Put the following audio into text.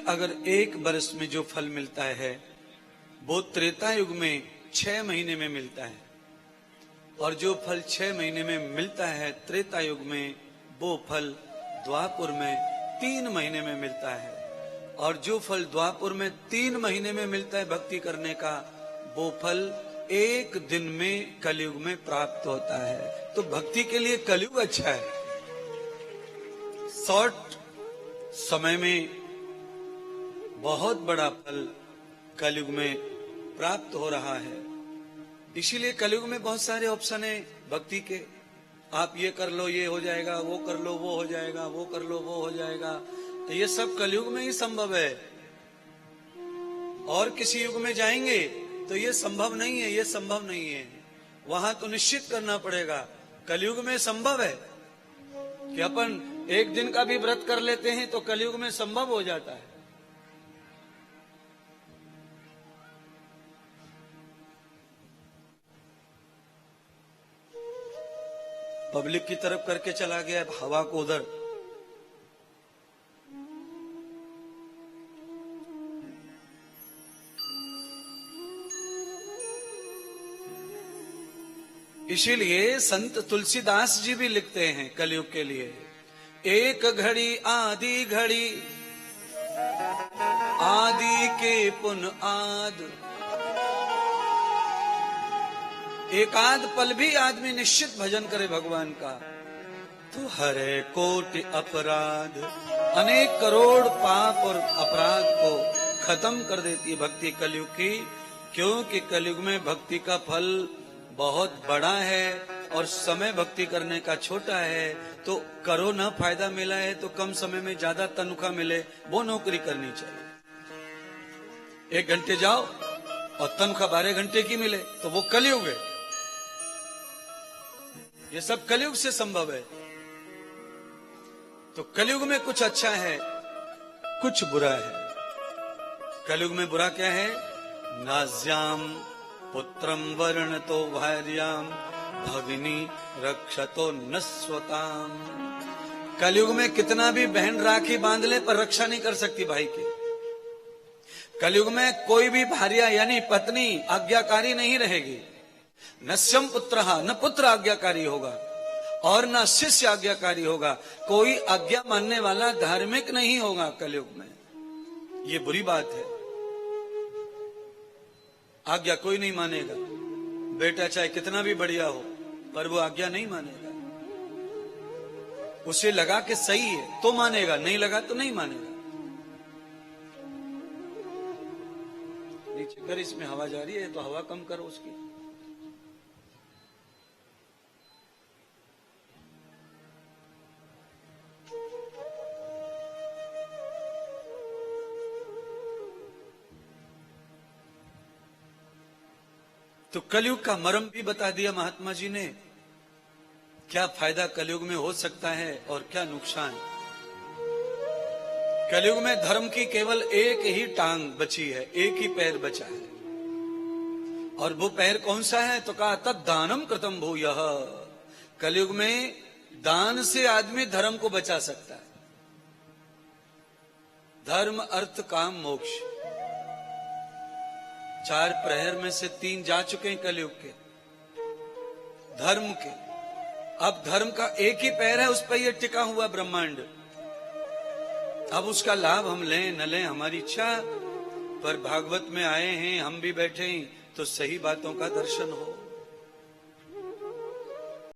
अगर एक वर्ष में जो फल मिलता है वो त्रेता युग में 6 महीने में मिलता है, और जो फल 6 महीने में मिलता है त्रेता युग में, वो फल द्वापुर में 3 महीने में मिलता है। और जो फल द्वापुर में 3 महीने में मिलता है भक्ति करने का, वो फल 1 दिन में कलयुग में प्राप्त होता है। तो भक्ति के लिए कलयुग अच्छा है। शॉर्ट समय में बहुत बड़ा फल कलयुग में प्राप्त हो रहा है। इसीलिए कलयुग में बहुत सारे ऑप्शन है भक्ति के। आप ये कर लो ये हो जाएगा, वो कर लो वो हो जाएगा, वो कर लो वो हो जाएगा। तो ये सब कलयुग में ही संभव है। और किसी युग में जाएंगे तो ये संभव नहीं है, ये संभव नहीं है। वहां तो निश्चित करना पड़ेगा। कलयुग में संभव है कि अपन 1 दिन का भी व्रत कर लेते हैं तो कलयुग में संभव हो जाता है। पब्लिक की तरफ करके चला गया हवा को उधर। इसीलिए संत तुलसीदास जी भी लिखते हैं कलयुग के लिए, एक घड़ी आदि घड़ी आदि के पुन आद। एकाध पल भी आदमी निश्चित भजन करे भगवान का तो हरे कोटि अपराध, अनेक करोड़ पाप और अपराध को खत्म कर देती है भक्ति कलयुग की। क्योंकि कलयुग में भक्ति का फल बहुत बड़ा है और समय भक्ति करने का छोटा है। तो करो ना, फायदा मिला है तो कम समय में ज्यादा तनख्वाह मिले वो नौकरी करनी चाहिए। 1 घंटे जाओ और तनख्वाह 12 घंटे की मिले तो वो कलयुग है। ये सब कलयुग से संभव है। तो कलयुग में कुछ अच्छा है, कुछ बुरा है। कलयुग में बुरा क्या है? नाज्याम पुत्रम वर्ण तो भार्याम भगिनी रक्षतो नस्वताम। कलयुग में कितना भी बहन राखी बांध ले पर रक्षा नहीं कर सकती भाई की। कलयुग में कोई भी भार्या यानी पत्नी आज्ञाकारी नहीं रहेगी। नस्यम पुत्रहा, न पुत्र आज्ञाकारी होगा और न शिष्य आज्ञाकारी होगा। कोई आज्ञा मानने वाला धार्मिक नहीं होगा कलयुग में। ये बुरी बात है। आज्ञा कोई नहीं मानेगा। बेटा चाहे कितना भी बढ़िया हो पर वो आज्ञा नहीं मानेगा। उसे लगा कि सही है तो मानेगा, नहीं लगा तो नहीं मानेगा। नीचे कर, इसमें हवा जा रही है तो हवा कम करो उसकी। तो कलयुग का मर्म भी बता दिया महात्मा जी ने। क्या फायदा कलयुग में हो सकता है और क्या नुकसान। कलयुग में धर्म की केवल एक ही टांग बची है, एक ही पैर बचा है। और वो पैर कौन सा है? तो कहा तद दानम कृतम भूयः। कलयुग में दान से आदमी धर्म को बचा सकता है। धर्म अर्थ काम मोक्ष, 4 प्रहर में से 3 जा चुके हैं कलयुग के, धर्म के। अब धर्म का एक ही पैर है, उस पर यह टिका हुआ ब्रह्मांड। अब उसका लाभ हम लें न लें हमारी इच्छा। पर भागवत में आए हैं, हम भी बैठे हैं तो सही बातों का दर्शन हो।